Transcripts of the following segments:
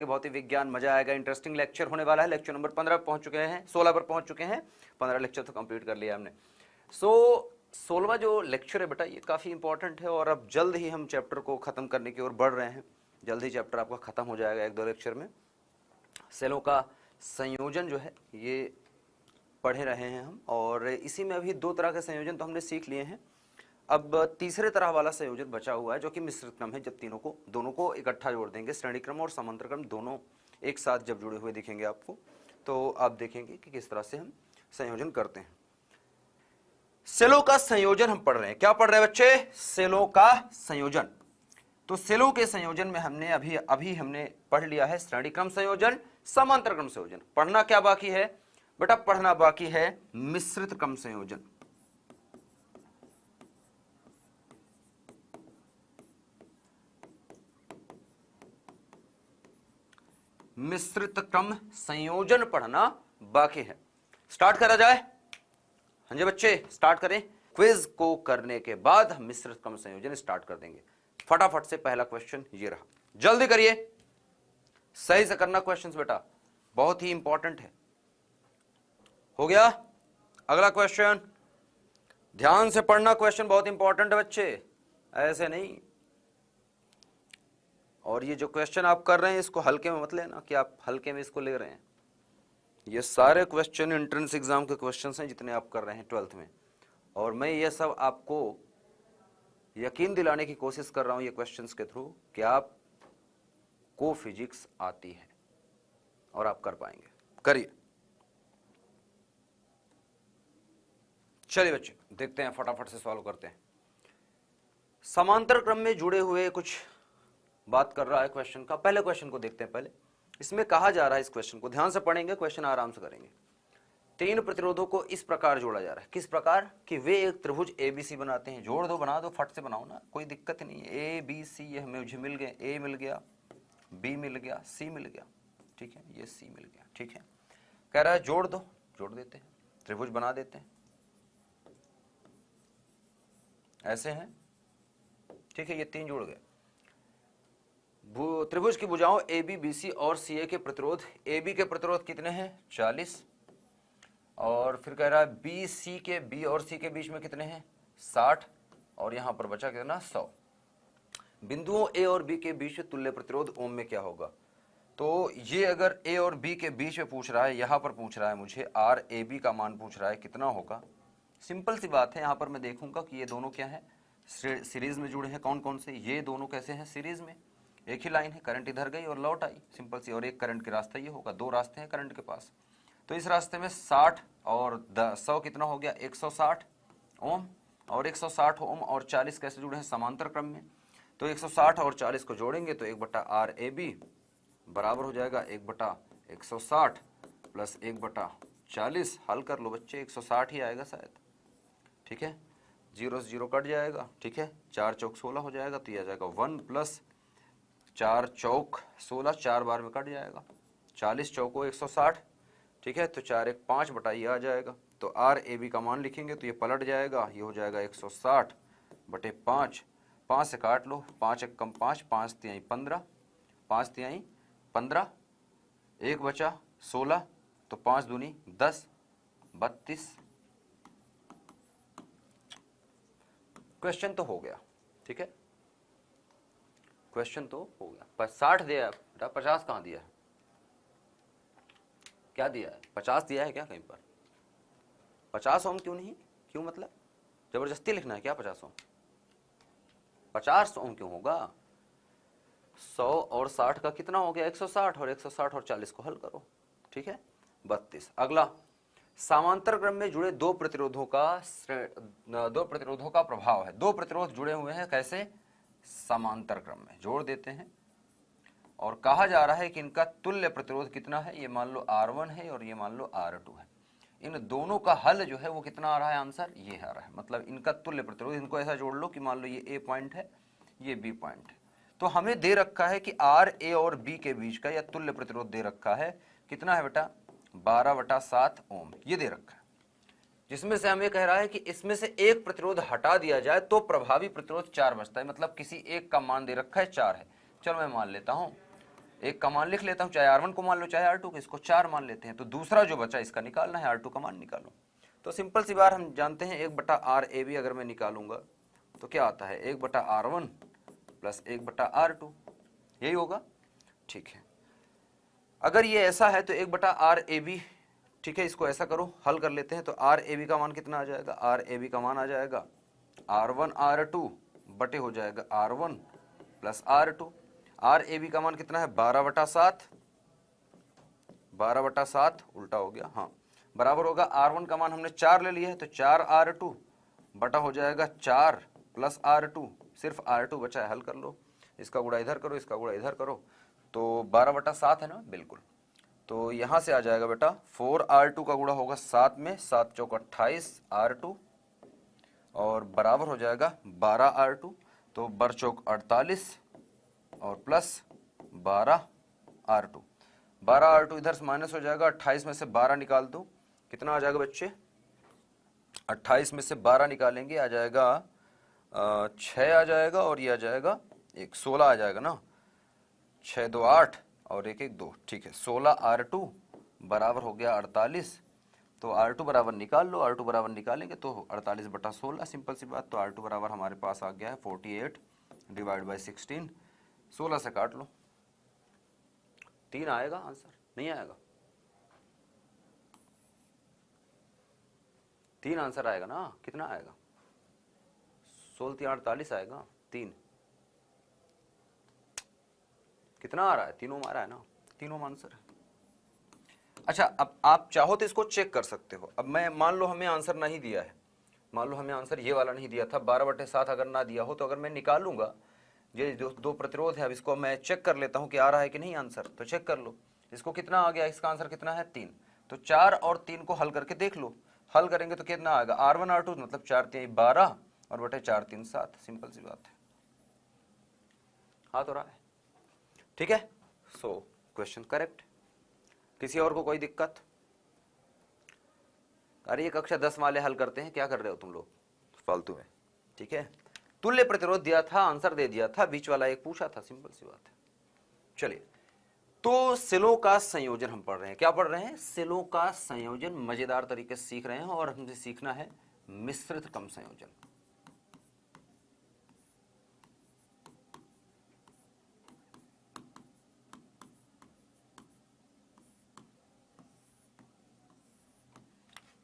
भौतिक विज्ञान, मजा आएगा, इंटरेस्टिंग लेक्चर होने वाला है। लेक्चर नंबर 15 पर पहुंच चुके हैं, 16 पर पहुंच चुके हैं, 15 लेक्चर तो कंप्लीट कर लिया हमने। 16वां जो लेक्चर है बेटा ये काफ़ी इंपॉर्टेंट है और अब जल्द ही हम चैप्टर को ख़त्म करने की ओर बढ़ रहे हैं। जल्द ही चैप्टर आपका ख़त्म हो जाएगा 1-2 लेक्चर में। सेलों का संयोजन जो है ये पढ़े रहे हैं हम, और इसी में अभी 2 तरह के संयोजन तो हमने सीख लिए हैं। अब तीसरे तरह वाला संयोजन बचा हुआ है जो कि मिश्रित क्रम है। जब दोनों को इकट्ठा जोड़ देंगे, श्रेणी क्रम और समांतर क्रम दोनों एक साथ जब जुड़े हुए दिखेंगे आपको, तो आप देखेंगे कि किस तरह से हम संयोजन करते हैं। सेलों का संयोजन हम पढ़ रहे हैं। क्या पढ़ रहे हैं बच्चे? सेलों का संयोजन। तो सेलों के संयोजन में हमने अभी हमने पढ़ लिया है श्रेणी क्रम संयोजन, समांतर क्रम संयोजन। पढ़ना क्या बाकी है बेटा? पढ़ना बाकी है मिश्रित क्रम संयोजन। मिश्रित क्रम संयोजन पढ़ना बाकी है। स्टार्ट करा जाए? हाँ जी बच्चे, स्टार्ट करें। क्विज को करने के बाद हम मिश्रित क्रम संयोजन स्टार्ट कर देंगे। फटाफट से पहला क्वेश्चन ये रहा, जल्दी करिए, सही से करना क्वेश्चंस बेटा, बहुत ही इंपॉर्टेंट है। हो गया? अगला क्वेश्चन, ध्यान से पढ़ना, क्वेश्चन बहुत इंपॉर्टेंट है बच्चे, ऐसे नहीं। और ये जो क्वेश्चन आप कर रहे हैं इसको हल्के में मत लेना कि आप हल्के में इसको ले रहे हैं। ये सारे क्वेश्चन एंट्रेंस एग्जाम के क्वेश्चंस हैं जितने आप कर रहे हैं 12th में, और मैं ये सब आपको यकीन दिलाने की कोशिश कर रहा हूं ये क्वेश्चंस के थ्रू कि आप को फिजिक्स आती है और आप कर पाएंगे। करिए। चलिए बच्चे देखते हैं, फटाफट से सॉल्व करते हैं। समांतर क्रम में जुड़े हुए कुछ बात कर रहा है क्वेश्चन का। पहले क्वेश्चन को देखते हैं। पहले इसमें कहा जा रहा है, इस क्वेश्चन को ध्यान से पढ़ेंगे, क्वेश्चन आराम से करेंगे। 3 प्रतिरोधों को इस प्रकार जोड़ा जा रहा है। किस प्रकार? कि वे एक त्रिभुज ABC बनाते हैं। जोड़ दो, बना दो, फट से बनाओ ना, कोई दिक्कत नहीं है। ABC ये मुझे मिल गए, A मिल गया, B मिल गया, C मिल गया, ठीक है, ये C मिल गया, ठीक है। कह रहा है जोड़ दो, जोड़ देते हैं, त्रिभुज बना देते हैं, ऐसे हैं, ठीक है। ये 3 जुड़ गए। त्रिभुज की भुजाओं AB, BC और CA के प्रतिरोध, AB के प्रतिरोध कितने हैं? 40, और फिर कह रहा है BC के, B और C के बीच में कितने हैं? 60, और यहां पर बचा कितना? 100। बिंदुओं A और B के बीच तुल्य प्रतिरोध ओम में क्या होगा? तो ये अगर A और B के बीच में पूछ रहा है, यहां पर पूछ रहा है मुझे RAB का मान पूछ रहा है, कितना होगा? सिंपल सी बात है, यहां पर मैं देखूंगा कि ये दोनों क्या है, सीरीज में जुड़े हैं। कौन कौन से? ये दोनों कैसे हैं? सीरीज में, एक ही लाइन है, करंट इधर गई और लौट आई, सिंपल सी। और एक करंट के रास्ता ये होगा, 2 रास्ते हैं करंट के पास। तो इस रास्ते में 60 और 100 कितना हो गया? 160 ओम, और 160 ओम और 40 कैसे जुड़े हैं? समांतर क्रम में। तो 160 और 40 को जोड़ेंगे तो 1/RAB बराबर हो जाएगा 1/160 प्लस 1/40। हल कर लो बच्चे, 160 ही आएगा शायद, ठीक है। 0 से 0 कट जाएगा, ठीक है। 4 चौक 16 हो जाएगा, तो यह आ जाएगा 1 प्लस 4 चौक 16, 4 बार में कट जाएगा, 40 चौको 160, ठीक है। तो 4 1 5 बटा ये आ जाएगा। तो RAB का मान लिखेंगे तो ये पलट जाएगा, ये हो जाएगा 160 बटे 5, 5 से काट लो, 5 1 कम 5, 5 तिहाई 15, 5 तिहाई 15, 1 बचा 16, तो 5 दूनी 10, 32। क्वेश्चन तो हो गया, ठीक है, क्वेश्चन तो हो गया। पर 60 दिया है बेटा, 50 कहाँ दिया है? क्या दिया है? 50 दिया है क्या कहीं पर? 50 ओम क्यों नहीं? क्यों मतलब जबरदस्ती लिखना है क्या 50 ओम? 50 ओम क्यों होगा? 100 और 60 का कितना हो गया? 160, और 160 और 40 को हल करो, ठीक है, 32। अगला, समांतर क्रम में जुड़े 2 प्रतिरोधों का प्रभाव है। 2 प्रतिरोध जुड़े हुए हैं, कैसे? समांतर क्रम में। जोड़ देते हैं, और कहा जा रहा है कि इनका तुल्य प्रतिरोध कितना है? ये मान लो R1 है और ये मान लो R2 है। इन दोनों का हल जो है वो कितना आ रहा है? आंसर ये आ रहा है, मतलब इनका तुल्य प्रतिरोध। इनको ऐसा जोड़ लो कि मान लो ये A पॉइंट है, ये B पॉइंट है। तो हमें दे रखा है कि RA और B के बीच का या तुल्य प्रतिरोध दे रखा है, कितना है बेटा? 12/7 ओम, ये दे रखा है। जिसमें से हमें कह रहा है कि इसमें से एक प्रतिरोध हटा दिया जाए तो प्रभावी प्रतिरोध 4 बचता है, मतलब किसी एक का मान दे रखा है 4 है। चलो मैं मान लेता हूं एक का मान लिख लेता हूं, चाहे R1 को मान लो चाहे R2 को, इसको 4 मान लेते हैं। तो दूसरा जो बचा इसका निकालना है, R2 का मान निकालो। तो सिंपल सी बात हम जानते हैं 1/RAB अगर मैं निकालूंगा तो क्या आता है, 1/R1 प्लस 1/R2, यही होगा। ठीक है, अगर ये ऐसा है तो 1/RAB, ठीक है, इसको ऐसा करो, हल कर लेते हैं। तो RAB का मान कितना आ जाएगा, RAB का मान आ जाएगा R1 R2 बटे हो जाएगा R1 प्लस R2। RAB का मान कितना है, 12/7, 12/7 उल्टा हो गया, हाँ, बराबर होगा R1 का मान हमने 4 ले लिया है, तो 4R2 बटा हो जाएगा 4 प्लस R2, सिर्फ R2 बचा है, हल कर लो, इसका गुणा इधर करो, इसका गुणा इधर करो, तो 12/7 है ना, बिल्कुल। तो यहाँ से आ जाएगा बेटा 4R2 का गुणा होगा 7 में, 7 चौक 28 R2 और बराबर हो जाएगा 12R2, तो बर चौक 48 और प्लस 12R2, 12R2 इधर से माइनस हो जाएगा, 28 में से 12 निकाल दो, कितना आ जाएगा बच्चे, 28 में से 12 निकालेंगे आ जाएगा 6 आ जाएगा, और ये आ जाएगा 1, 16 आ जाएगा ना, 6 2 8 और 1 1 2, ठीक है, 16R2 बराबर हो गया 48। तो R2 बराबर निकाल लो, R2 बराबर निकालेंगे तो 48/16, सिंपल सी बात। तो R2 बराबर हमारे पास आ गया है 48 डिवाइड बाई 16, 16 से काट लो, 3 आएगा आंसर, नहीं आएगा, 3 आंसर आएगा ना, कितना आएगा, 16 3 48 आएगा, 3 कितना आ रहा है, तीनों आ रहा है ना, तीनों आंसर है। अच्छा, अब आप चाहो तो इसको चेक कर सकते हो। अब मैं मान लो हमें आंसर नहीं दिया है, मान लो हमें आंसर ये वाला नहीं दिया था, 12/7 अगर ना दिया हो तो अगर मैं निकालूंगा ये जो दो प्रतिरोध है, अब इसको मैं चेक कर लेता हूं कि आ रहा है कि नहीं आंसर, तो चेक कर लो, इसको कितना आ गया, इसका आंसर कितना है 3, तो 4 और 3 को हल करके देख लो, हल करेंगे तो कितना आएगा, R1 R2 मतलब 4 3 12 और बटे 4 3 7, सिंपल सी बात है, हाँ तो रहा है, ठीक है। So question correct. किसी और को कोई दिक्कत? अरे ये कक्षा 10 वाले हल करते हैं, क्या कर रहे हो तुम लोग फालतू में, ठीक है। तुल्य प्रतिरोध दिया था, आंसर दे दिया था, बीच वाला एक पूछा था, सिंपल सी बात है। चलिए, तो सेलों का संयोजन हम पढ़ रहे हैं, क्या पढ़ रहे हैं, सेलों का संयोजन, मजेदार तरीके से सीख रहे हैं, और हमसे सीखना है मिश्रित क्रम संयोजन।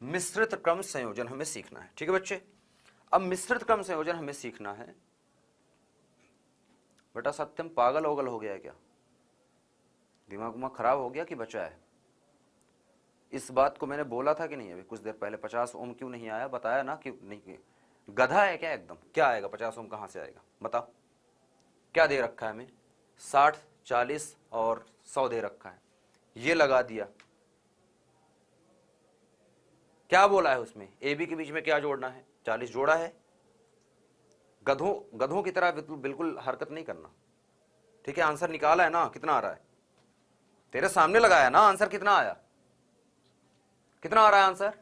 मिश्रित क्रम संयोजन हमें सीखना है, ठीक है बच्चे। अब मिश्रित क्रम संयोजन हमें सीखना है। बेटा सत्यम पागल ओगल हो गया है क्या, दिमाग उमाग खराब हो गया कि बचा है? इस बात को मैंने बोला था कि नहीं अभी कुछ देर पहले, 50 ओम क्यों नहीं आया, बताया ना, क्यों नहीं, गधा है क्या एकदम, क्या आएगा 50 ओम कहां से आएगा बताओ, क्या दे रखा है हमें, 60 40 और 100 दे रखा है, ये लगा दिया, क्या बोला है उसमें, ए बी के बीच में क्या जोड़ना है, 40 जोड़ा है। गधों गधों की तरह बिल्कुल हरकत नहीं करना, ठीक है। आंसर निकाला है ना, कितना आ रहा है, तेरे सामने लगाया ना, आंसर कितना आया, कितना आ रहा है आंसर,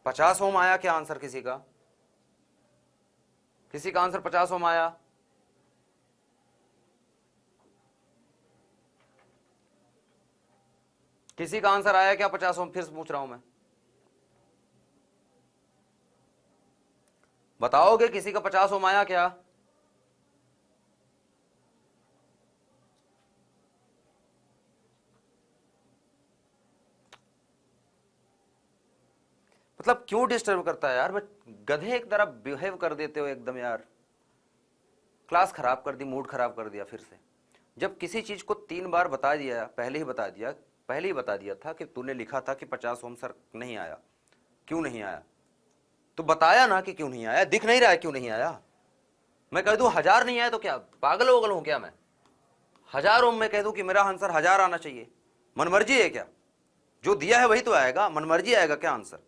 50 ओम आया क्या आंसर, किसी का, किसी का आंसर 50 ओम आया, किसी का आंसर आया क्या 50 ओम, फिर से पूछ रहा हूं मैं, बताओगे किसी का 50 ओम आया क्या? मतलब क्यों डिस्टर्ब करता है यार, बट गधे एक तरह बिहेव कर देते हो एकदम यार, क्लास खराब कर दी, मूड खराब कर दिया फिर से। जब किसी चीज को 3 बार बता दिया, पहले ही बता दिया था कि तूने लिखा था कि 50 ओम सर नहीं आया, क्यों नहीं आया, तो बताया ना कि क्यों नहीं आया, दिख नहीं रहा है क्यों नहीं आया। मैं कह दूं 1000 नहीं आया तो क्या पागल वगल हूं क्या मैं, 1000 ओम में कह दूं कि मेरा आंसर 1000 आना चाहिए, मनमर्जी है क्या, जो दिया है वही तो आएगा, मनमर्जी आएगा क्या आंसर।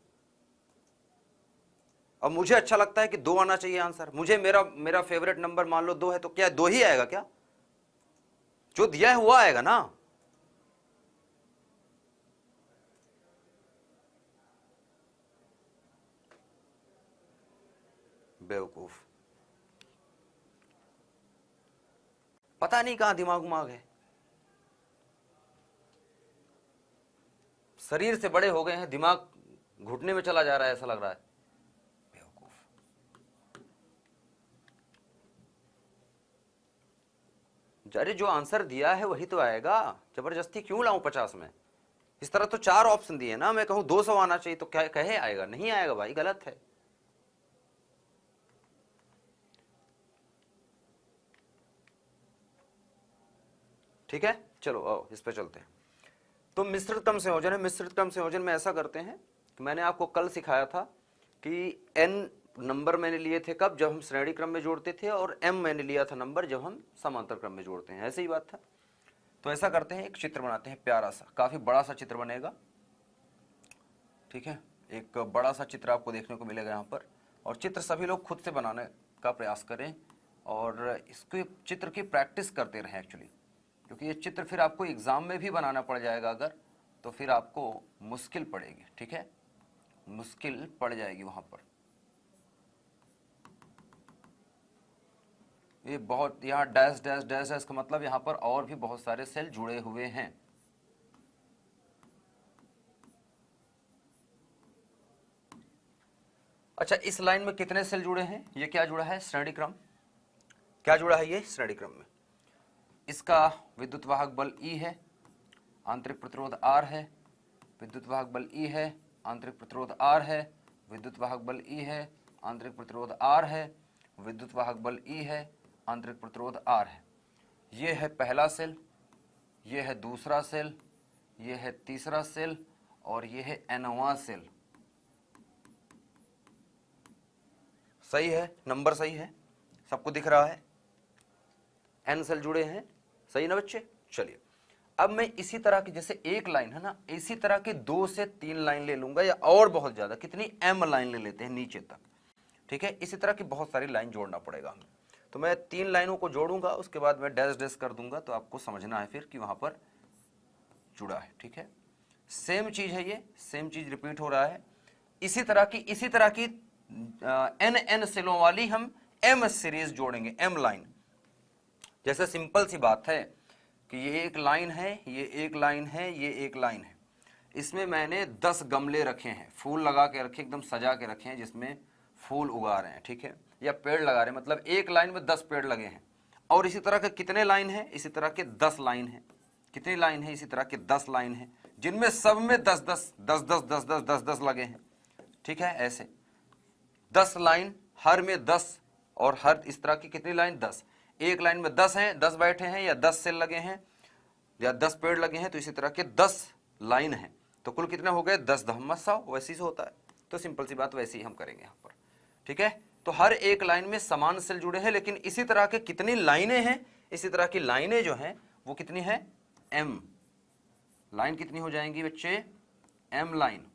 अब मुझे अच्छा लगता है कि 2 आना चाहिए आंसर, मुझे मेरा फेवरेट नंबर मान लो 2 है, तो क्या 2 ही आएगा क्या, जो दिया है वो आएगा ना। बेवकूफ। पता नहीं कहां दिमाग उमाग है, शरीर से बड़े हो गए हैं, दिमाग घुटने में चला जा रहा है, ऐसा लग रहा है। बेवकूफ। अरे जो आंसर दिया है वही तो आएगा, जबरदस्ती क्यों लाऊं 50 में। इस तरह तो 4 ऑप्शन दिए ना, मैं कहूं 200 आना चाहिए तो क्या कहे आएगा, नहीं आएगा भाई, गलत है। ठीक है, चलो आओ इस पे चलते हैं। तो मिश्रितम संयोजन है। मिश्रितम संयोजन में ऐसा करते हैं कि मैंने आपको कल सिखाया था कि n नंबर मैंने लिए थे कब, जब हम श्रेणी क्रम में जोड़ते थे, और m मैंने लिया था नंबर जब हम समांतर क्रम में जोड़ते हैं, ऐसे ही बात था। तो ऐसा करते हैं, एक चित्र बनाते हैं प्यारा सा, काफी बड़ा सा चित्र बनेगा। ठीक है, एक बड़ा सा चित्र आपको देखने को मिलेगा यहाँ पर, और चित्र सभी लोग खुद से बनाने का प्रयास करें और इसके चित्र की प्रैक्टिस करते रहें एक्चुअली, क्योंकि ये चित्र फिर आपको एग्जाम में भी बनाना पड़ जाएगा अगर, तो फिर आपको मुश्किल पड़ेगी। ठीक है, मुश्किल पड़ जाएगी वहां पर। ये बहुत, यहाँ डैश डैश डैश डैश का मतलब यहाँ पर और भी बहुत सारे सेल जुड़े हुए हैं। अच्छा, इस लाइन में कितने सेल जुड़े हैं, ये क्या जुड़ा है, श्रेणी क्रम। क्या जुड़ा है ये, श्रेणी क्रम में। इसका विद्युत वाहक बल E है, आंतरिक प्रतिरोध R है, विद्युत वाहक बल E है, आंतरिक प्रतिरोध R है, विद्युत वाहक बल E है, आंतरिक प्रतिरोध R है, विद्युत वाहक बल E है, आंतरिक प्रतिरोध R है। ये है पहला सेल, ये है दूसरा सेल, ये है तीसरा सेल, और ये है nवां सेल। सही है, नंबर सही है, सबको दिख रहा है, n सेल जुड़े हैं, सही ना बच्चे। चलिए, अब मैं इसी तरह की, जैसे एक लाइन है ना, इसी तरह की 2 से 3 लाइन ले लूंगा, या और बहुत ज्यादा, कितनी m लाइन ले लेते हैं नीचे तक। ठीक है, इसी तरह की बहुत सारी लाइन जोड़ना पड़ेगा हमें। तो मैं 3 लाइनों को जोड़ूंगा, उसके बाद मैं डैश डैश कर दूंगा, तो आपको समझना है फिर कि वहां पर जुड़ा है। ठीक है, सेम चीज है, ये सेम चीज रिपीट हो रहा है। इसी तरह की n सेलों वाली हम m सीरीज जोड़ेंगे, m लाइन। जैसे सिंपल सी बात है कि ये एक लाइन है, ये एक लाइन है, ये एक लाइन है, इसमें मैंने 10 गमले रखे हैं, फूल लगा के रखे, एकदम सजा के रखे हैं, जिसमें फूल उगा रहे हैं। ठीक है, या पेड़ लगा रहे हैं, मतलब एक लाइन में 10 पेड़ लगे हैं। और इसी तरह के कितने लाइन है, इसी तरह के 10 लाइन है। कितनी लाइन है, इसी तरह के 10 लाइन है, जिनमें सब में 10 10 10 10 10 10 10 10 लगे हैं। ठीक है, ऐसे 10 लाइन, हर में 10, और हर इस तरह की कितनी लाइन, 10। एक लाइन में 10 हैं, 10 बैठे हैं, या 10 सेल लगे हैं, या 10 पेड़ लगे हैं, तो इसी तरह के 10 लाइन हैं। तो कुल कितने हो गए, 10 दहम 100, वैसी से होता है। तो सिंपल सी बात वैसे ही हम करेंगे यहाँ पर। ठीक है, तो हर एक लाइन में समान सेल जुड़े हैं, लेकिन इसी तरह के कितनी लाइनें हैं, इसी तरह की लाइनें जो हैं वो कितनी है, m लाइन कितनी हो जाएंगी बच्चे, m लाइन।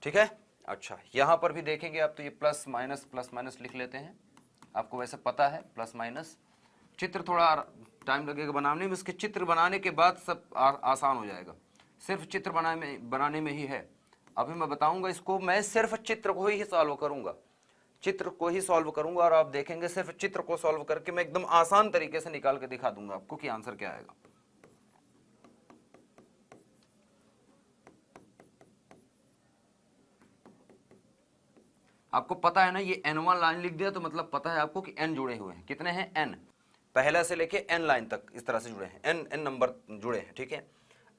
ठीक है, अच्छा यहां पर भी देखेंगे आप, तो ये प्लस माइनस लिख लेते हैं, आपको वैसे पता है प्लस माइनस। चित्र थोड़ा टाइम लगेगा बनाने में, इसके चित्र बनाने के बाद सब आसान हो जाएगा, सिर्फ चित्र बनाने में ही है। अभी मैं बताऊंगा इसको, मैं सिर्फ चित्र को ही सॉल्व करूंगा, चित्र को ही सॉल्व करूंगा, और आप देखेंगे सिर्फ चित्र को सॉल्व करके मैं एकदम आसान तरीके से निकाल के दिखा दूंगा आपको कि आंसर क्या आएगा। आपको पता है ना, ये n1 लाइन लिख दिया तो मतलब पता है आपको कि n जुड़े हुए हैं, कितने हैं, n, पहला से लेके n लाइन तक इस तरह से जुड़े हैं, n नंबर जुड़े हैं। ठीक है,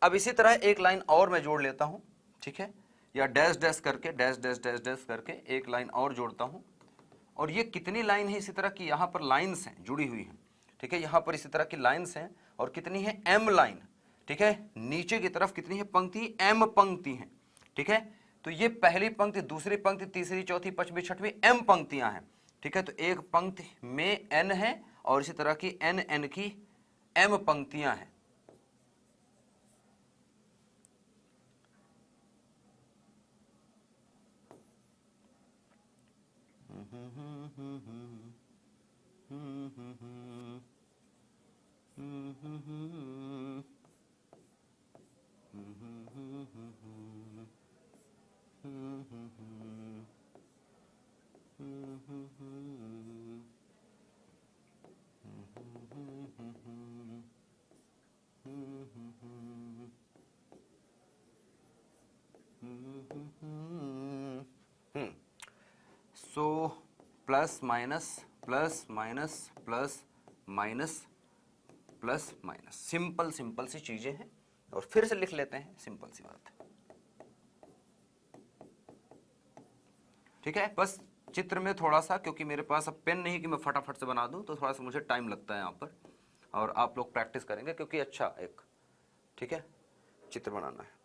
अब इसी तरह एक लाइन और मैं जोड़ लेता हूं। ठीक है, या डैश डैश करके, डैश डैश डैश डैश करके एक लाइन और जोड़ता हूं। और ये कितनी लाइन है, इसी तरह की यहाँ पर लाइन्स हैं, जुड़ी हुई हैं। ठीक है, यहाँ पर इसी तरह की लाइन्स हैं, और कितनी है, m लाइन। ठीक है, नीचे की तरफ कितनी है पंक्ति, m पंक्ति हैं। ठीक है, तो ये पहली पंक्ति, दूसरी पंक्ति, तीसरी, चौथी, पांचवी, छठवीं m पंक्तियां हैं। ठीक है, तो एक पंक्ति में n है, और इसी तरह की n की m पंक्तियां हैं। So plus minus plus minus plus minus plus minus, simple simple सी चीजें हैं और फिर से लिख लेते हैं, सिंपल सी बात है। ठीक है, बस चित्र में थोड़ा सा, क्योंकि मेरे पास अब पेन नहीं कि मैं फटाफट से बना दूं, तो थोड़ा सा मुझे टाइम लगता है यहाँ पर, और आप लोग प्रैक्टिस करेंगे क्योंकि अच्छा एक, ठीक है, चित्र बनाना है।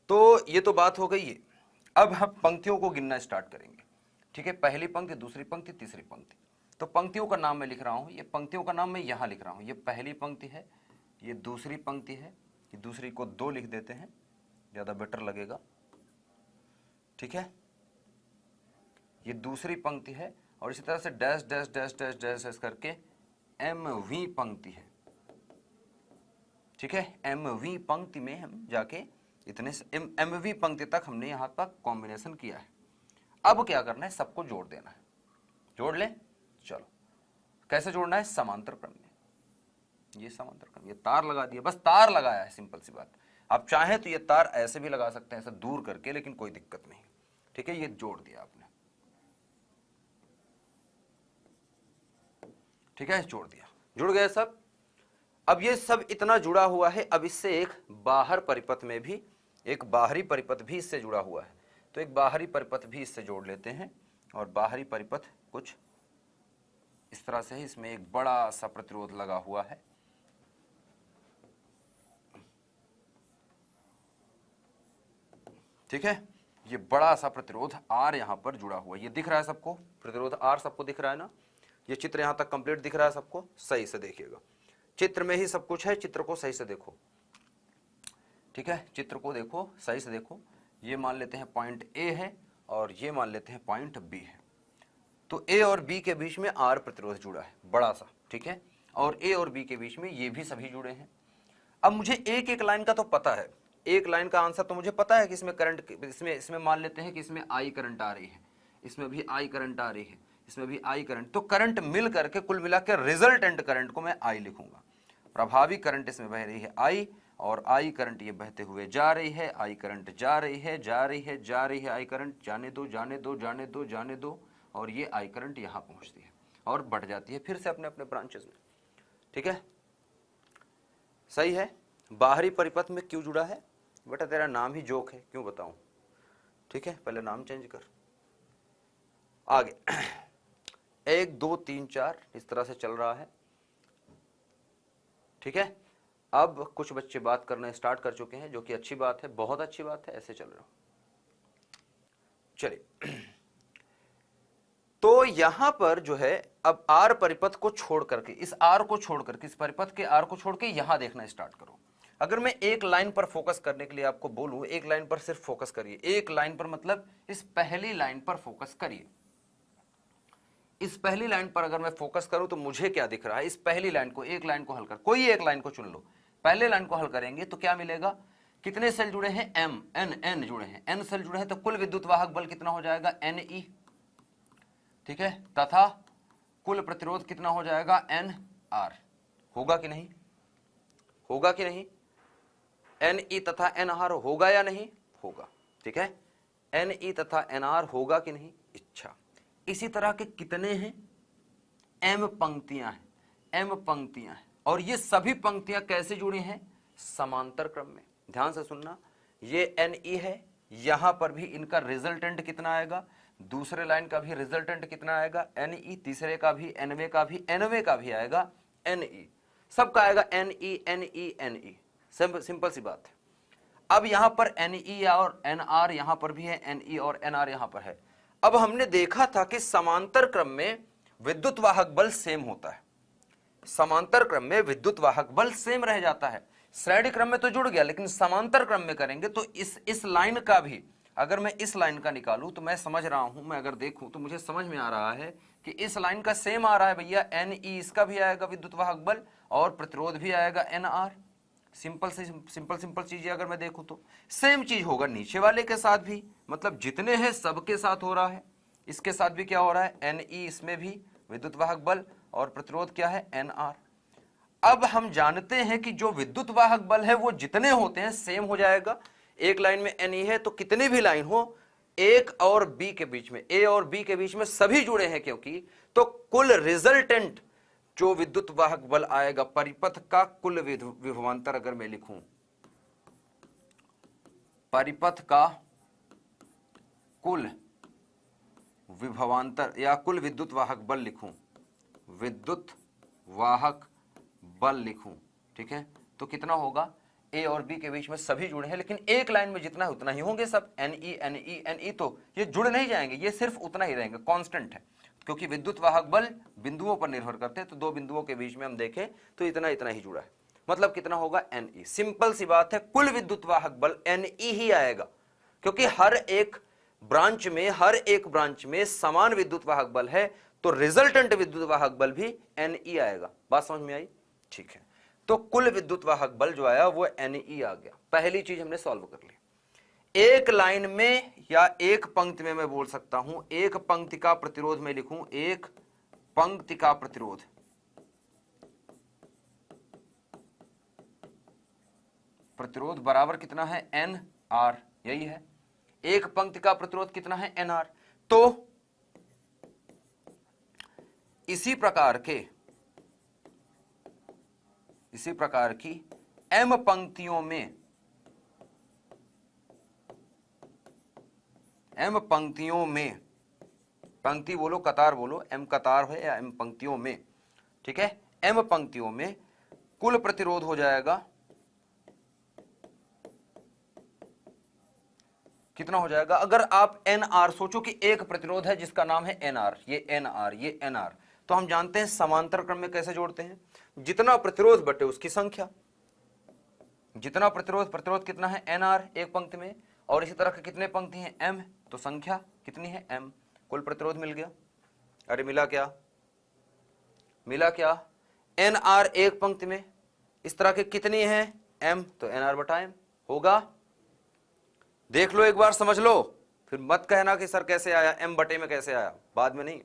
तो ये तो बात हो गई है। अब हम पंक्तियों को गिनना स्टार्ट करेंगे। ठीक है, पहली पंक्ति, दूसरी पंक्ति, तीसरी पंक्ति। तो पंक्तियों का नाम मैं लिख रहा हूं, ये पंक्तियों का नाम मैं यहां लिख रहा हूं। ये पहली पंक्ति है, ये दूसरी पंक्ति है, ये दूसरी को 2 लिख देते हैं, ज्यादा बेटर लगेगा। ठीक है, ये दूसरी पंक्ति है, और इसी तरह से dash dash dash dash dash dash करके MV पंक्ति है। ठीक है, MV पंक्ति में हम जाके इतने MV पंक्ति तक हमने यहां तक कॉम्बिनेशन किया है। अब क्या करना है, सबको जोड़ देना है। जोड़ ले, चलो कैसे जोड़ना है, समांतर क्रम में। ये समांतर क्रम, ये तार लगा दिया, बस तार लगाया है, सिंपल सी बात। आप चाहें तो ये तार ऐसे भी लगा सकते हैं, ऐसे दूर करके, लेकिन कोई दिक्कत नहीं। ठीक है, ये जोड़ दिया आपने। ठीक है, जोड़ दिया, जुड़ गए सब। अब ये सब इतना जुड़ा हुआ है, अब इससे एक बाहर परिपथ में भी, एक बाहरी परिपथ भी इससे जुड़ा हुआ है, तो एक बाहरी परिपथ भी इससे जोड़ लेते हैं। और बाहरी परिपथ कुछ इस तरह से है, इसमें एक बड़ा सा प्रतिरोध लगा हुआ है। ठीक है, ये बड़ा सा प्रतिरोध R यहां पर जुड़ा हुआ है। ये दिख रहा है सबको, प्रतिरोध R सबको दिख रहा है ना। ये चित्र यहां तक कंप्लीट दिख रहा है सबको, सही से देखिएगा, चित्र में ही सब कुछ है, चित्र को सही से देखो। ठीक है, चित्र को देखो, सही से देखो। ये मान लेते हैं पॉइंट A है, और ये मान लेते हैं पॉइंट B है। तो A और B के बीच में R प्रतिरोध जुड़ा है, बड़ा सा। ठीक है, और A और B के बीच में ये भी सभी जुड़े हैं। अब मुझे एक एक लाइन का तो पता है, एक लाइन का आंसर तो मुझे पता है कि इसमें करंट, इसमें मान लेते हैं कि इसमें I करंट आ रही है, इसमें भी I करंट आ रही है, इसमें भी I करंट। तो करंट मिल करके कुल मिलाकर रिजल्टेंट करंट को मैं I लिखूंगा। प्रभावी करंट इसमें बह रही है I, और I करंट ये बहते हुए जा रही है, I करंट जा रही है, जा रही है, जा रही है, I करंट जाने दो, जाने दो, जाने दो, जाने दो, और ये I करंट यहाँ पहुंचती है और बढ़ जाती है फिर से अपने अपने ब्रांचेस में। ठीक है, सही है। बाहरी परिपथ में क्यों जुड़ा है बेटा, तेरा नाम ही जोक है, क्यों बताऊं। ठीक है, पहले नाम चेंज कर। आगे 1 2 3 4 इस तरह से चल रहा है। ठीक है, अब कुछ बच्चे बात करना स्टार्ट कर चुके हैं, जो कि अच्छी बात है, बहुत अच्छी बात है, ऐसे चल रहा हूं। चलिए, तो यहां पर जो है, अब R परिपथ को छोड़ करके, इस R को छोड़ करके, इस परिपथ के R को छोड़ के यहां देखना स्टार्ट करो। अगर मैं एक लाइन पर फोकस करने के लिए आपको बोलूं, एक लाइन पर सिर्फ फोकस करिए, एक लाइन पर मतलब इस पहली लाइन पर फोकस करिए। इस पहली लाइन पर अगर मैं फोकस करूं तो मुझे क्या दिख रहा है, इस पहली लाइन को, एक लाइन को हल कर, कोई एक लाइन को चुन लो, पहले लाइन को हल करेंगे तो क्या मिलेगा, कितने सेल जुड़े हैं, M N जुड़े हैं, N सेल जुड़े हैं, तो कुल विद्युत वाहक बल कितना हो जाएगा, Ne। ठीक है, तथा कुल प्रतिरोध कितना हो जाएगा, NR। होगा कि नहीं, होगा कि नहीं, Ne तथा NR होगा या नहीं, होगा। ठीक है, Ne तथा NR होगा कि नहीं, इच्छा। इसी तरह के कितने हैं, M पंक्तियां हैं, M पंक्तियां हैं, और ये सभी पंक्तियां कैसे जुड़ी हैं, समांतर क्रम में। ध्यान से सुनना, ये Ne है, यहां पर भी इनका रिजल्टेंट कितना आएगा, दूसरे लाइन का भी रिजल्टेंट कितना आएगा, Ne, तीसरे का भी, Nवे का भी, Nवे का भी आएगा Ne, सबका आएगा Ne Ne Ne। सिंपल सी बात है। अब यहां पर Ne और NR यहां पर भी है, Ne और NR यहां पर है। अब हमने देखा था कि समांतर क्रम में विद्युत वाहक बल सेम होता है, समांतर क्रम में विद्युत वाहक बल सेम रह जाता है। श्रेणी क्रम में तो जुड़ गया, लेकिन समांतर क्रम में करेंगे तो इस लाइन का भी, अगर मैं इस लाइन का निकालूं तो मैं समझ रहा हूं, मैं अगर देखूं तो मुझे समझ में आ रहा है कि इस लाइन का सेम आ रहा है भैया, Ne इसका भी आएगा विद्युत वाहक बल, और प्रतिरोध भी आएगा NR। सिंपल चीजें अगर मैं देखूं तो सेम चीज होगा नीचे वाले के साथ भी, मतलब जितने हैं सबके साथ हो रहा है, इसके साथ भी क्या हो रहा है Ne, इसमें भी विद्युत वाहक बल और प्रतिरोध क्या है Nr। अब हम जानते हैं कि जो विद्युत वाहक बल है वो जितने होते हैं सेम हो जाएगा। एक लाइन में Ne है तो कितनी भी लाइन हो एक और बी के बीच में, ए और बी के बीच में सभी जुड़े हैं क्योंकि, तो कुल रिजल्टेंट जो विद्युत वाहक बल आएगा परिपथ का कुल विभवांतर अगर मैं लिखूं, परिपथ का कुल विभवांतर या कुल विद्युत वाहक बल लिखूं, विद्युत वाहक बल लिखूं, ठीक है, तो कितना होगा, ए और बी के बीच में सभी जुड़े हैं लेकिन एक लाइन में जितना है उतना ही होंगे सब, Ne Ne Ne, तो ये जुड़ नहीं जाएंगे, ये सिर्फ उतना ही रहेंगे, कांस्टेंट है, क्योंकि विद्युत वाहक बल बिंदुओं पर निर्भर करते हैं, तो दो बिंदुओं के बीच में हम देखें तो इतना इतना ही जुड़ा है, मतलब कितना होगा Ne। सिंपल सी बात है, कुल विद्युत वाहक बल Ne ही आएगा क्योंकि हर एक ब्रांच में समान विद्युत वाहक बल है, तो रिजल्टेंट विद्युत वाहक बल भी Ne आएगा। बात समझ में आई? ठीक है, तो कुल विद्युत वाहक बल जो आया वो Ne आ गया। पहली चीज हमने सॉल्व कर ली। एक लाइन में या एक पंक्ति में मैं बोल सकता हूं, एक पंक्ति का प्रतिरोध में लिखूं, एक पंक्ति का प्रतिरोध, प्रतिरोध बराबर कितना है Nr, यही है, एक पंक्ति का प्रतिरोध कितना है Nr। तो इसी प्रकार की m पंक्तियों में, पंक्ति बोलो कतार बोलो, m कतार है या m पंक्तियों में, ठीक है, m पंक्तियों में कुल प्रतिरोध हो जाएगा, कितना हो जाएगा, अगर आप Nr सोचो कि एक प्रतिरोध है जिसका नाम है Nr, ये Nr, तो हम जानते हैं समांतर क्रम में कैसे जोड़ते हैं, जितना प्रतिरोध बटे उसकी संख्या, जितना प्रतिरोध कितना है Nr एक पंक्ति में, और इसी तरह के कितने पंक्ति हैं M, तो संख्या कितनी है M, कुल प्रतिरोध मिल गया। अरे मिला क्या, Nr एक पंक्ति में, इस तरह के कितनी है M, तो Nr बटा M होगा। देख लो एक बार, समझ लो, फिर मत कहना कि सर कैसे आया, M बटे में कैसे आया, बाद में नहीं,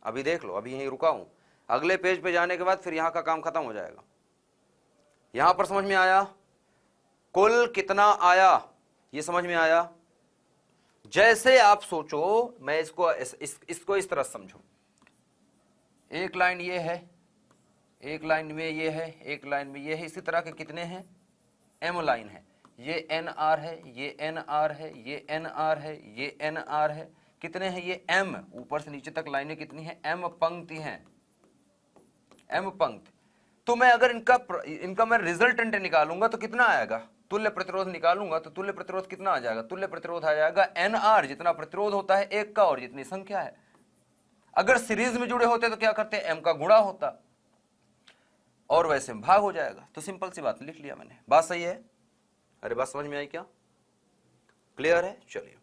अभी देख लो, अभी यहीं रुका हूं, अगले पेज पे जाने के बाद फिर यहां का काम खत्म हो जाएगा। यहां पर समझ में आया कुल कितना आया, ये समझ में आया। जैसे आप सोचो, मैं इसको इस तरह समझो, एक लाइन ये है, एक लाइन में ये है, एक लाइन में ये है, इसी तरह के कितने हैं M लाइन है, ये Nr है, ये Nr है, ये Nr है, ये Nr है, कितने हैं ये M, ऊपर से नीचे तक लाइनें कितनी हैं M पंक्ति हैं, M पंक्ति। तो मैं अगर इनका मैं रिजल्टेंट निकालूंगा तो कितना आएगा, तुल्य प्रतिरोध निकालूंगा तो तुल्य प्रतिरोध कितना आ जाएगा, तुल्य प्रतिरोध आ जाएगा Nr, जितना प्रतिरोध होता है एक का और जितनी संख्या है। अगर सीरीज में जुड़े होते तो क्या करते, M का गुणा होता और वैसे में भाग हो जाएगा। तो सिंपल सी बात लिख लिया मैंने, बात सही है। अरे बात समझ में आई क्या, क्लियर है? चलिए,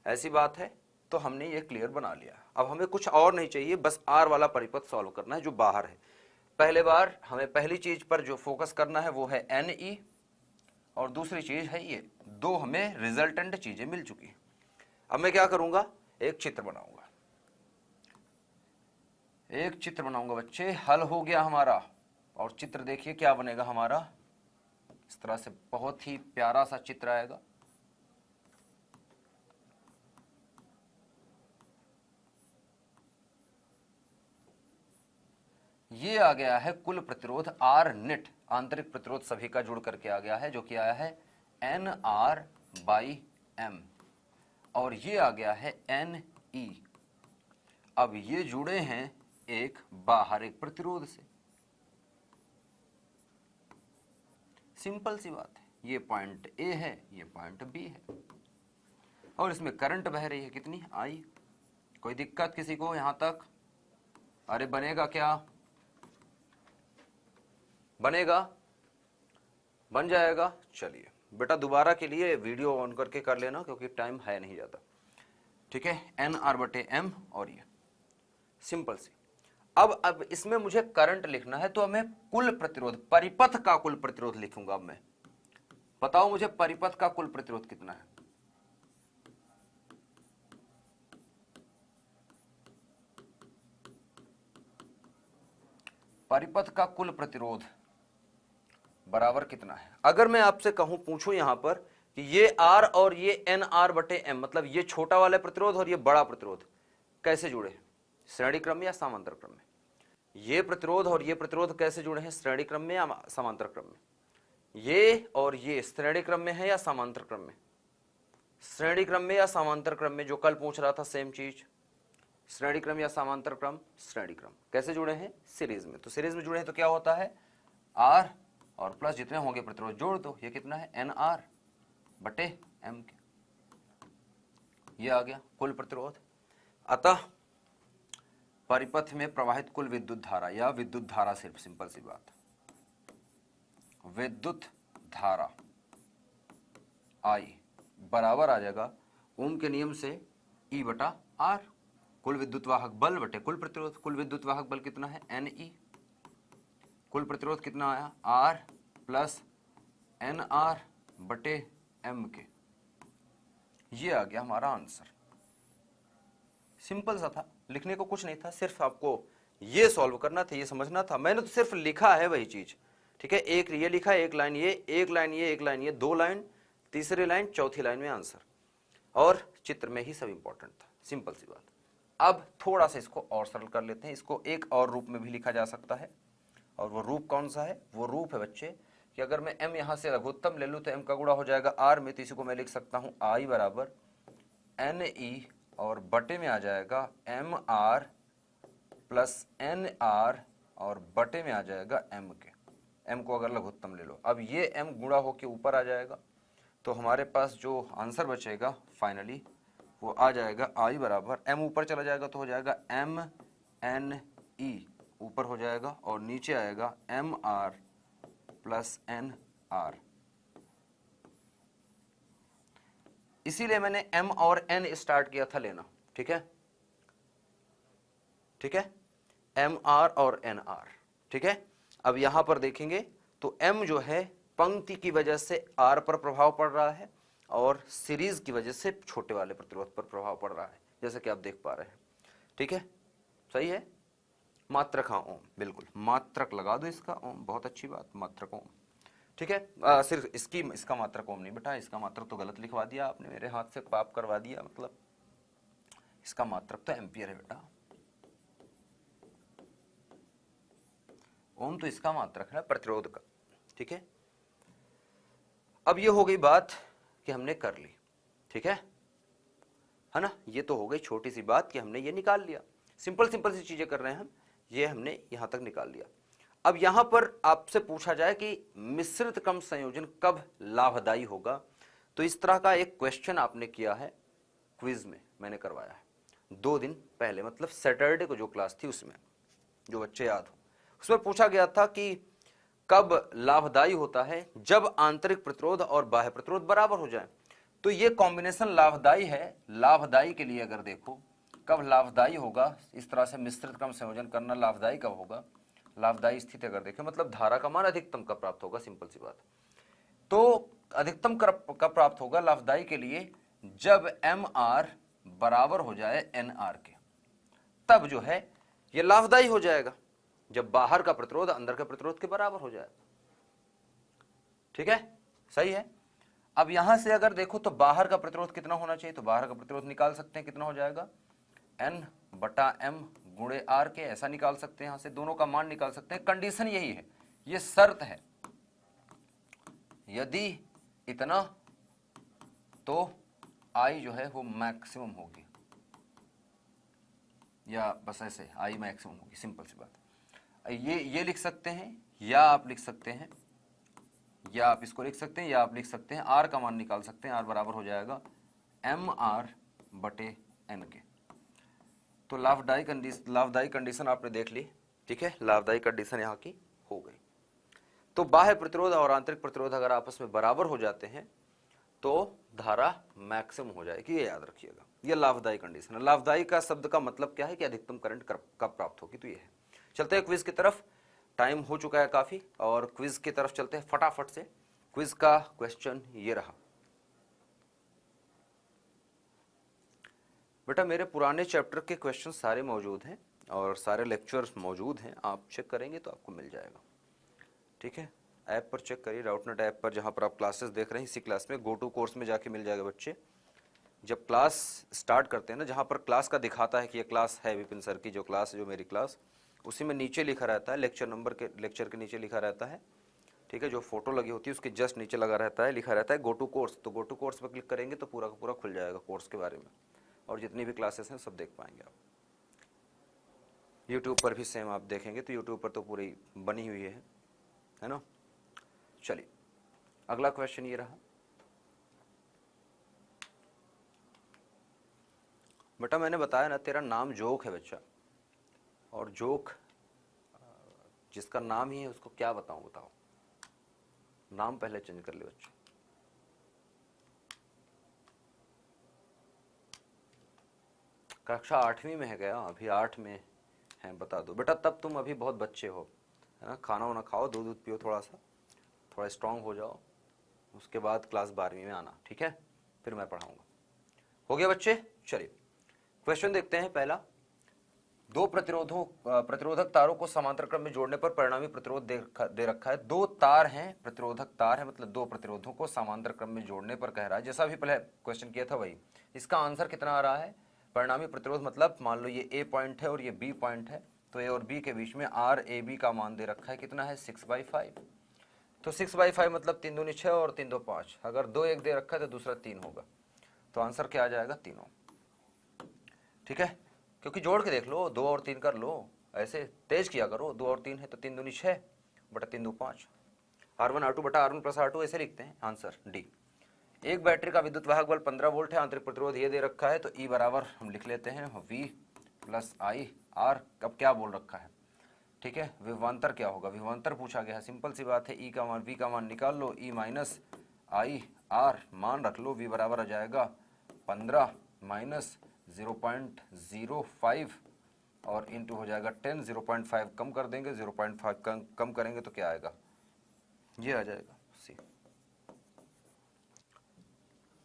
ऐसी बात है तो हमने ये क्लियर बना लिया। अब हमें कुछ और नहीं चाहिए, बस R वाला परिपथ सॉल्व करना है जो बाहर है। पहले बार हमें पहली चीज पर जो फोकस करना है वो है Ne, और दूसरी चीज है ये, दो हमें रिजल्टेंट चीजें मिल चुकी। अब मैं क्या करूंगा, एक चित्र बनाऊंगा बच्चे, हल हो गया हमारा। और चित्र देखिए क्या बनेगा हमारा, इस तरह से बहुत ही प्यारा सा चित्र आएगा। ये आ गया है कुल प्रतिरोध R नेट, आंतरिक प्रतिरोध सभी का जुड़ करके आ गया है, जो कि आया है Nr/M, और ये आ गया है Ne। अब ये जुड़े हैं एक बाहर एक प्रतिरोध से, सिंपल सी बात है, ये पॉइंट A है, ये पॉइंट B है, और इसमें करंट बह रही है कितनी, I। कोई दिक्कत किसी को यहां तक? अरे बनेगा क्या, बनेगा, बन जाएगा। चलिए बेटा, दोबारा के लिए वीडियो ऑन करके कर लेना क्योंकि टाइम है नहीं ज़्यादा, ठीक है। Nr/M, और ये सिंपल सी। अब इसमें मुझे करंट लिखना है, तो हमें कुल प्रतिरोध, परिपथ का कुल प्रतिरोध लिखूंगा। अब मैं बताओ मुझे परिपथ का कुल प्रतिरोध कितना है। परिपथ का कुल प्रतिरोध बराबर कितना है। अगर मैं आपसे कहूं, पूछूं यहां पर कि ये R और ये NR/M, मतलब ये छोटा वाला प्रतिरोध और ये बड़ा प्रतिरोध कैसे जुड़े हैं, श्रेणी क्रम में या समांतर क्रम में। ये प्रतिरोध और ये प्रतिरोध कैसे जुड़े हैं, श्रेणी क्रम में या समांतर क्रम में। ये और ये श्रेणी क्रम में है या समांतर क्रम में, श्रेणी क्रम में या समांतर क्रम में। जो कल पूछ रहा था सेम चीज, श्रेणी क्रम या समांतर क्रम, श्रेणी क्रम। कैसे जुड़े हैं, सीरीज में। तो सीरीज में जुड़े हैं तो क्या होता है, R और प्लस जितने होंगे प्रतिरोध जोड़ दो। ये कितना है, NR/M के, ये आ गया कुल प्रतिरोध। अतः परिपथ में प्रवाहित कुल विद्युत धारा या विद्युत धारा, सिर्फ सिंपल सी बात, विद्युत धारा I बराबर आ जाएगा ओम के नियम से E/R, कुल विद्युत वाहक बल बटे कुल प्रतिरोध। कुल विद्युत वाहक बल कितना है, NE। कुल प्रतिरोध कितना आया, R प्लस NR/M के। ये आ गया हमारा आंसर। सिंपल सा था, लिखने को कुछ नहीं था, सिर्फ आपको ये सॉल्व करना था, ये समझना था। मैंने तो सिर्फ लिखा है वही चीज, ठीक है। एक ये लिखा, एक लाइन ये, एक लाइन ये, एक लाइन ये, 2 लाइन, तीसरी लाइन, चौथी लाइन में आंसर, और चित्र में ही सब इंपॉर्टेंट था। सिंपल सी बात। अब थोड़ा सा इसको और सरल कर लेते हैं। इसको एक और रूप में भी लिखा जा सकता है, और वो रूप कौन सा है, वो रूप है बच्चे कि अगर मैं m यहां से लघुत्तम ले लूं तो m का गुणा हो जाएगा r में, तो इसी को मैं लिख सकता हूं I बराबर NE, और बटे में आ जाएगा MR प्लस NR, और बटे में आ जाएगा m के। m को अगर लघुत्तम ले लो, अब ये m गुणा होके ऊपर आ जाएगा, तो हमारे पास जो आंसर बचेगा फाइनली वो आ जाएगा I बराबर, m ऊपर चला जाएगा तो हो जाएगा MNE ऊपर हो जाएगा, और नीचे आएगा MR प्लस NR। इसीलिए मैंने M और N स्टार्ट किया था लेना, ठीक है, ठीक है, MR और NR, ठीक है। अब यहां पर देखेंगे तो M जो है पंक्ति की वजह से R पर प्रभाव पड़ रहा है, और सीरीज की वजह से छोटे वाले प्रतिरोध पर प्रभाव पड़ रहा है, जैसे कि आप देख पा रहे हैं, ठीक है, सही है। मात्रक, हाँ ओम, बिल्कुल मात्रक लगा दो इसका, ओम, बहुत अच्छी बात, मात्रक ओम, ठीक है। सिर्फ इसका मात्रक ओम नहीं बेटा, इसका मात्रक तो गलत लिखवा दिया आपने, मेरे हाथ से पाप करवा दिया, मतलब इसका मात्रक तो एम्पियर है बेटा, ओम तो इसका मात्रक है प्रतिरोध का, ठीक है। अब ये हो गई बात कि हमने कर ली, ठीक है ना। ये तो हो गई छोटी सी बात कि हमने ये निकाल लिया, सिंपल सिंपल सी चीजें कर रहे हैं हम, ये हमने यहां तक निकाल लिया। अब यहां पर आपसे पूछा जाए कि मिश्रित क्रम संयोजन कब लाभदायी होगा, तो इस तरह का एक क्वेश्चन आपने किया है क्विज में, मैंने करवाया है 2 दिन पहले, मतलब सैटरडे को जो क्लास थी उसमें, जो बच्चे याद हो, उसमें पूछा गया था कि कब लाभदायी होता है, जब आंतरिक प्रतिरोध और बाह्य प्रतिरोध बराबर हो जाए। तो ये कॉम्बिनेशन लाभदायी है। लाभदायी के लिए अगर देखो कब लाभदायी होगा, इस तरह से मिश्रित क्रम संयोजन करना लाभदायी कब होगा, लाभदायी स्थिति अगर देखें मतलब धारा का मान अधिकतम कब प्राप्त होगा, सिंपल सी बात। तो अधिकतम कब प्राप्त होगा लाभदायी के लिए, जब MR बराबर हो जाए NR के, तब जो है ये लाभदायी हो जाएगा, जब बाहर का प्रतिरोध अंदर के प्रतिरोध के बराबर हो जाए, ठीक है, सही है। अब यहां से अगर देखो तो बाहर का प्रतिरोध कितना होना चाहिए, तो बाहर का प्रतिरोध निकाल सकते हैं, कितना हो जाएगा N/M गुणे R के, ऐसा निकाल सकते हैं, यहां से दोनों का मान निकाल सकते हैं। कंडीशन यही है, ये शर्त है, यदि इतना तो I जो है वो मैक्सिमम होगी, या बस ऐसे I मैक्सिमम होगी, सिंपल सी बात। ये लिख सकते हैं, या आप लिख सकते हैं, या आप इसको लिख सकते हैं, या आप लिख सकते हैं R का मान निकाल सकते हैं, R बराबर हो जाएगा MR/N के। तो लाभदायी कंडीशन आपने देख ली, ठीक है, लाभदायी कंडीशन यहाँ की हो गई। तो बाह्य प्रतिरोध और आंतरिक प्रतिरोध अगर आपस में बराबर हो जाते हैं तो धारा मैक्सिमम हो जाएगी, ये याद रखिएगा, ये लाभदायी कंडीशन है। लाभदायी का शब्द का मतलब क्या है कि अधिकतम करंट कब प्राप्त होगी, तो ये है। चलते हैं क्विज की तरफ, टाइम हो चुका है काफ़ी, और क्विज की तरफ चलते हैं फटाफट से। क्विज का क्वेश्चन ये रहा। बेटा मेरे पुराने चैप्टर के क्वेश्चन सारे मौजूद हैं और सारे लेक्चर्स मौजूद हैं, आप चेक करेंगे तो आपको मिल जाएगा। ठीक है, ऐप पर चेक करिए, डाउटनेट ऐप पर जहाँ पर आप क्लासेस देख रहे हैं, इसी क्लास में गो टू कोर्स में जाके मिल जाएगा बच्चे। जब क्लास स्टार्ट करते हैं ना, जहाँ पर क्लास का दिखाता है कि ये क्लास है विपिन सर की जो क्लास है, जो मेरी क्लास, उसी में नीचे लिखा रहता है लेक्चर नंबर के, लेक्चर के नीचे लिखा रहता है। ठीक है, जो फोटो लगी होती है उसके जस्ट नीचे लगा रहता है, लिखा रहता है गो टू कोर्स। तो गो टू कोर्स पर क्लिक करेंगे तो पूरा का पूरा खुल जाएगा कोर्स के बारे में, और जितनी भी क्लासेस हैं सब देख पाएंगे आप। यूट्यूब पर भी सेम आप देखेंगे तो यूट्यूब पर तो पूरी बनी हुई है ना। चलिए अगला क्वेश्चन ये रहा। बेटा मैंने बताया ना तेरा नाम जोक है बच्चा, और जोक जिसका नाम ही है उसको क्या बताऊं, बताओ। नाम पहले चेंज कर ले बच्चे। कक्षा 8वीं में है गया, अभी 8 में है, बता दो बेटा। तब तुम अभी बहुत बच्चे हो, है ना। खाना वाना खाओ, दूध दूध पियो, थोड़ा स्ट्रांग हो जाओ, उसके बाद क्लास 12वीं में आना, ठीक है, फिर मैं पढ़ाऊंगा। हो गया बच्चे। चलिए क्वेश्चन देखते हैं पहला। दो प्रतिरोधक तारों को समांतर क्रम में जोड़ने पर परिणामी प्रतिरोध दे रखा है। दो तार हैं, प्रतिरोधक तार है, मतलब दो प्रतिरोधों को समांतर क्रम में जोड़ने पर कह रहा है, जैसा भी पहले क्वेश्चन किया था वही। इसका आंसर कितना आ रहा है, परिणामी प्रतिरोध मतलब मान लो ये ए पॉइंट है और ये बी पॉइंट है, तो ए और बी के बीच में आर ए बी का मान दे रखा है, कितना है 6/5। तो 6/5 मतलब 3 दूनी 6 और 3 दो 5। अगर 2 1 दे रखा है तो दूसरा 3 होगा, तो आंसर क्या आ जाएगा, तीनों। ठीक है, क्योंकि जोड़ के देख लो, 2 और 3 कर लो, ऐसे तेज किया करो। 2 और 3 है तो 3 दूनी 6 बटा 3 दो 5। R1 R2 बटा R1 प्लस R2 ऐसे लिखते हैं, आंसर डी। एक बैटरी का विद्युत वाहक बल 15 वोल्ट है, आंतरिक प्रतिरोध ये दे रखा है, तो E बराबर हम लिख लेते हैं V प्लस I R। अब क्या बोल रखा है, ठीक है, विभवांतर क्या होगा, विभवांतर पूछा गया है, सिंपल सी बात है। E का मान, V का मान निकाल लो, E माइनस आई आर मान रख लो, V बराबर आ जाएगा 15 माइनस 0.05 और इंटू हो जाएगा 10। 0.5 कम कर देंगे, 0.5 कम करेंगे तो क्या आएगा, ये आ जाएगा सी।